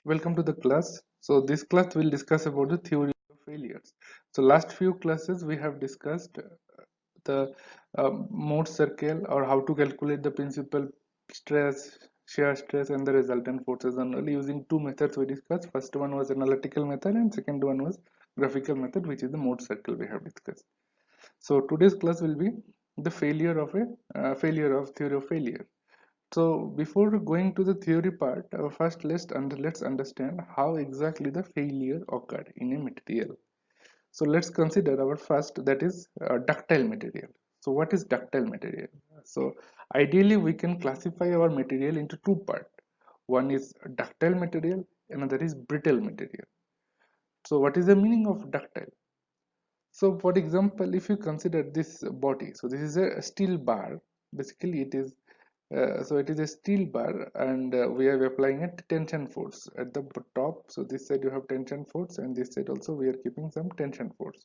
Welcome to the class. So this class will discuss about the theory of failures. So last few classes we have discussed the mode circle, or how to calculate the principal stress, shear stress, and the resultant forces, and only using two methods we discussed. First one was analytical method and second one was graphical method, which is the mode circle we have discussed. So today's class will be the failure of theory of failure. So before going to the theory part, first let's understand how exactly the failure occurred in a material. So let's consider our first, that is ductile material. So what is ductile material? So ideally we can classify our material into two parts. One is ductile material, another is brittle material. So what is the meaning of ductile? So for example, if you consider this body, so this is a steel bar. Basically it is so it is a steel bar, and we are applying a tension force at the top. So this side you have tension force, and this side also we are keeping some tension force.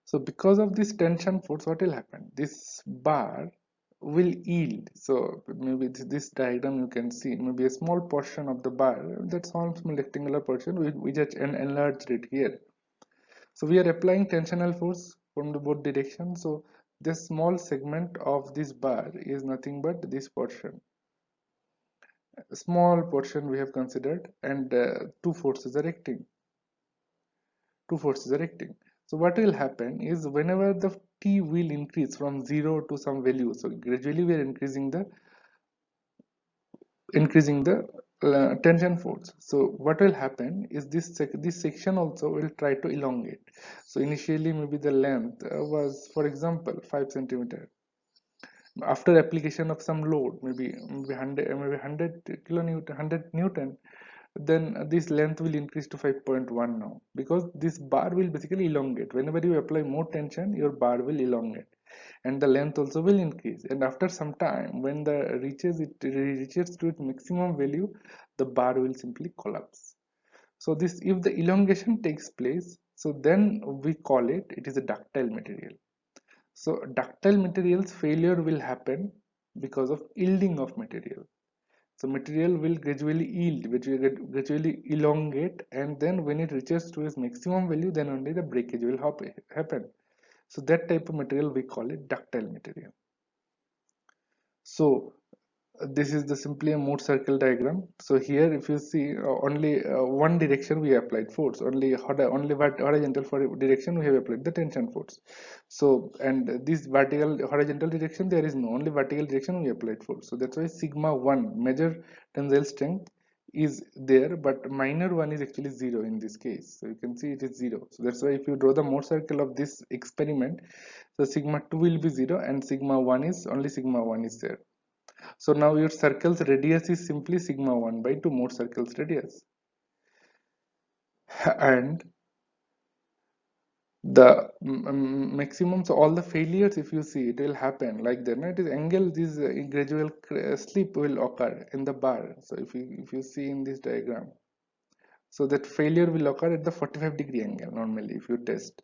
So because of this tension force, what will happen? This bar will yield. So maybe this diagram you can see, maybe a small portion of the bar, that small rectangular portion, we just enlarged it here. So we are applying tensional force from the both directions. So this small segment of this bar is nothing but this portion. A small portion we have considered, and two forces are acting. Two forces are acting. So what will happen is, whenever the T will increase from 0 to some value, so gradually we are increasing the tension force. So what will happen is this section also will try to elongate. So initially maybe the length was, for example, 5 centimeter. After application of some load, maybe 100 kilonewton, 100 newton, then this length will increase to 5.1 now, because this bar will basically elongate. Whenever you apply more tension, your bar will elongate, and the length also will increase. And after some time, when the reaches to its maximum value, the bar will simply collapse. So this, if the elongation takes place, so then we call it is a ductile material. So ductile materials failure will happen because of yielding of material. So material will gradually yield, which will gradually elongate, and then when it reaches to its maximum value, then only the breakage will happen. So that type of material we call it ductile material. So this is the simply a mode circle diagram. So here if you see, only one direction we applied force, only horizontal for direction we have applied the tension force. So, and this vertical horizontal direction, there is no, only vertical direction we applied force. So that's why sigma 1 major tensile strength is there, but minor one is actually 0 in this case. So you can see it is 0. So that's why if you draw the mode circle of this experiment, so sigma 2 will be 0, and sigma 1 is only sigma 1 is there. So now your circle's radius is simply sigma 1 by 2 mode circle's radius. And the maximum, so all the failures, if you see, it will happen like that. It is angle, this gradual slip will occur in the bar. So if you see in this diagram, so that failure will occur at the 45-degree angle normally if you test.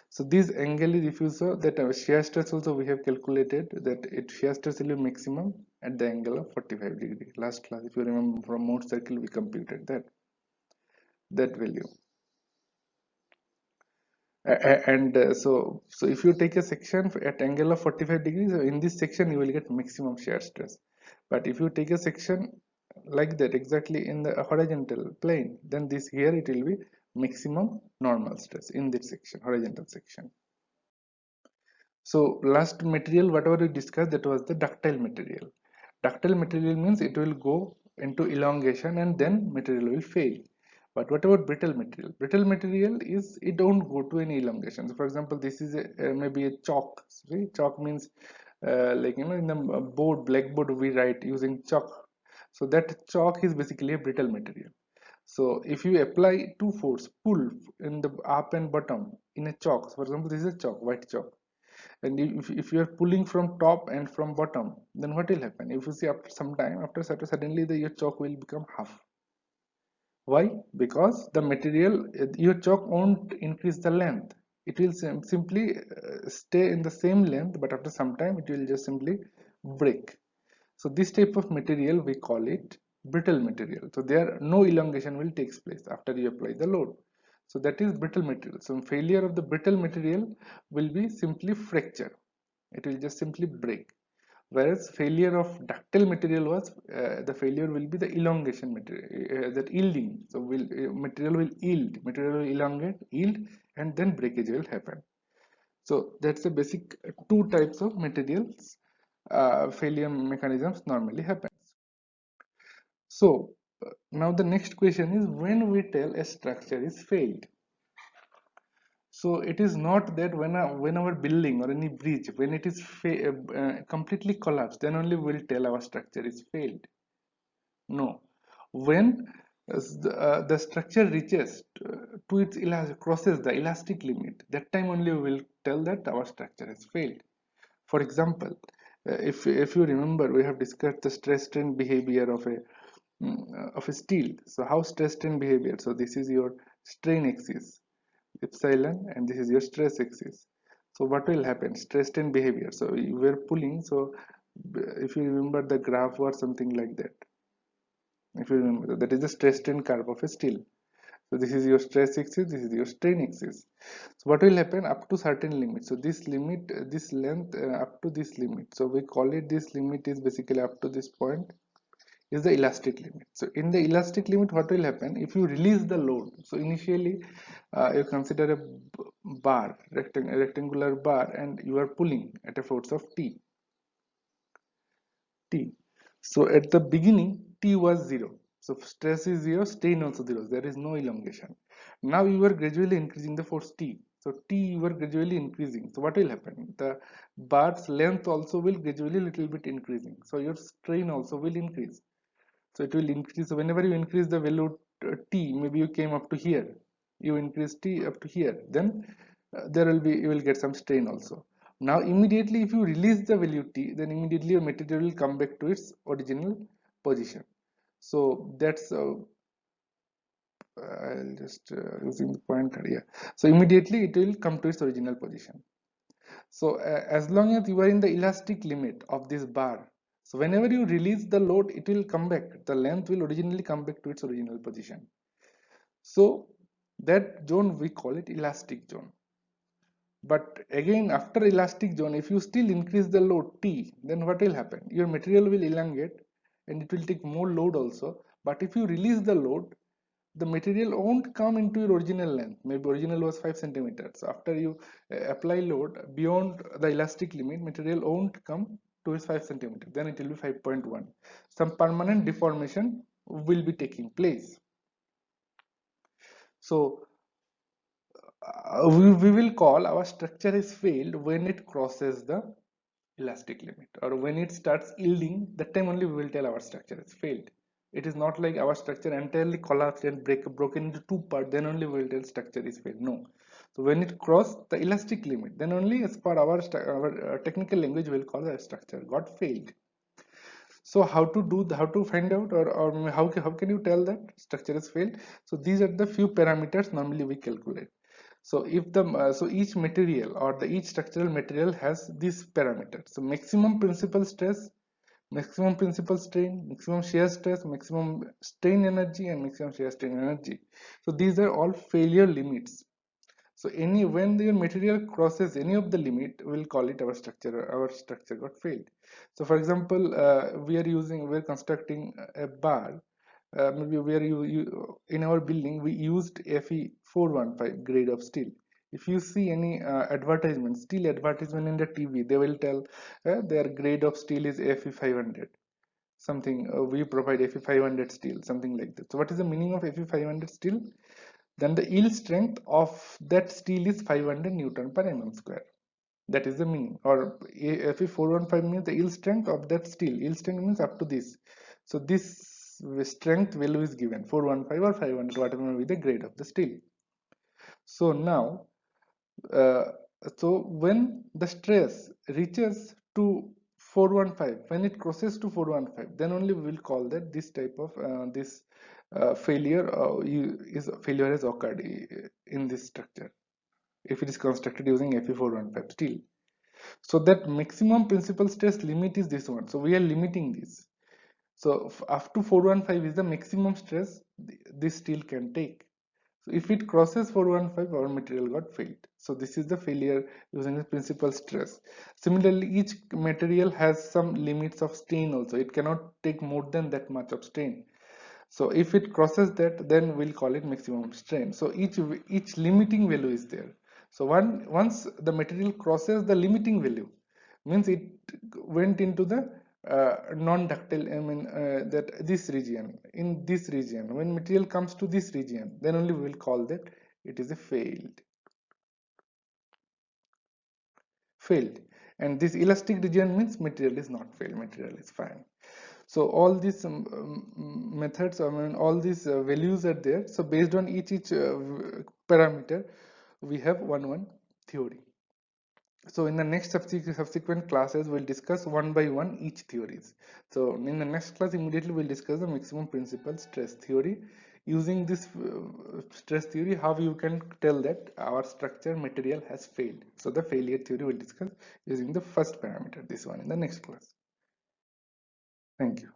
So this angle is, if you saw that shear stress also we have calculated that it shear stress will be maximum at the angle of 45 degree. Last class, if you remember, from mode circle we computed that value. And so if you take a section at angle of 45 degrees, so in this section you will get maximum shear stress. But if you take a section like that exactly in the horizontal plane, then this here it will be maximum normal stress in this section, horizontal section. So last material whatever we discussed, that was the ductile material. Ductile material means it will go into elongation and then material will fail. But what about brittle material? Brittle material is, it don't go to any elongation. So for example, this is maybe a chalk. See, chalk means like, in the blackboard we write using chalk. So that chalk is basically a brittle material. So if you apply two force pull in the up and bottom in a chalk, so for example, this is a chalk, white chalk, and if you are pulling from top and from bottom, then what will happen? If you see, after some time, after suddenly your chalk will become half. Why? Because the material, your chalk won't increase the length. It will simply stay in the same length, but after some time it will just simply break. So this type of material we call it brittle material. So there no elongation will take place after you apply the load. So that is brittle material. So failure of the brittle material will be simply fracture. It will just simply break. Whereas failure of ductile material was the failure will be the elongation material, that yielding. So material will yield, material will elongate, yield, and then breakage will happen. So that's the basic two types of materials failure mechanisms normally happens. So now the next question is, when we tell a structure is failed. So it is not that when our building or any bridge, when it is completely collapsed, then only we'll tell our structure is failed. No, when the structure reaches to its crosses the elastic limit, that time only we will tell that our structure has failed. For example, if you remember, we have discussed the stress strain behavior of a steel. So how stress strain behavior? So this is your strain axis, epsilon, and this is your stress axis. So what will happen? Stress strain behavior. So you were pulling. So if you remember, the graph was something like that. If you remember, that is the stress strain curve of a steel. So this is your stress axis, this is your strain axis. So what will happen up to certain limit? So this limit, this length up to this limit. So we call it, this limit is basically up to this point is the elastic limit. So in the elastic limit, what will happen if you release the load? So initially you consider a bar, rectangular bar, and you are pulling at a force of T. T. So at the beginning, T was 0. So stress is 0, strain also 0. There is no elongation. Now you are gradually increasing the force T. So T you are gradually increasing. So what will happen? The bar's length also will gradually little bit increasing. So your strain also will increase. So it will increase. So whenever you increase the value T, maybe you came up to here. You increase T up to here. Then there will be, you will get some strain also. Now immediately if you release the value T, then immediately your material will come back to its original position. So that's I'll just using the pointer. Yeah. So immediately it will come to its original position. So as long as you are in the elastic limit of this bar, so whenever you release the load, it will come back. The length will originally come back to its original position. So that zone we call it elastic zone. But again, after elastic zone, if you still increase the load T, then what will happen? Your material will elongate and it will take more load also. But if you release the load, the material won't come into your original length. Maybe original was 5 centimeters. So after you apply load beyond the elastic limit, material won't come to its 5 centimeters. Then it will be 5.1. Some permanent deformation will be taking place. So we will call our structure is failed when it crosses the elastic limit, or when it starts yielding. That time only we will tell our structure is failed. It is not like our structure entirely collapsed and broken into two parts, then only we will tell structure is failed. No. So when it crossed the elastic limit, then only, as per our technical language, we will call the structure got failed. So how to find out, or how can you tell that structure is failed? So these are the few parameters normally we calculate. So if the so each material, or the each structural material has these parameters. So maximum principal stress, maximum principal strain, maximum shear stress, maximum strain energy, and maximum shear strain energy. So these are all failure limits. So any, when your material crosses any of the limit, we'll call it our structure got failed. So for example, we're constructing a bar. Maybe in our building we used Fe 415 grade of steel. If you see any advertisement, steel advertisement in the TV, they will tell their grade of steel is Fe 500 something. We provide Fe 500 steel, something like that. So what is the meaning of Fe 500 steel? Then the yield strength of that steel is 500 Newton per mm square. That is the meaning. Or Fe415 means the yield strength of that steel. Yield strength means up to this. So this strength value is given 415 or 500, whatever may be the grade of the steel. So now, uh, so when the stress reaches to 415, when it crosses to 415, then only we will call that this type of this failure failure has occurred in this structure, if it is constructed using Fe415 steel. So that maximum principal stress limit is this one. So we are limiting this. So up to 415 is the maximum stress this steel can take. So if it crosses 415, our material got failed. So this is the failure using the principal stress. Similarly, each material has some limits of strain also. It cannot take more than that much of strain. So if it crosses that, then we'll call it maximum strain. So each limiting value is there. So once the material crosses the limiting value, means it went into the non-ductile, I mean that this region, in this region, when material comes to this region, then only we will call that it is a failed. And this elastic region means material is not failed, material is fine. So all these methods, I mean all these values are there. So based on each parameter, we have one theory. So in the next subsequent classes, we'll discuss one by one each theories. So in the next class, immediately we'll discuss the maximum principal stress theory. Using this stress theory, how you can tell that our structure material has failed. So the failure theory we'll discuss using the first parameter, this one, in the next class. Thank you.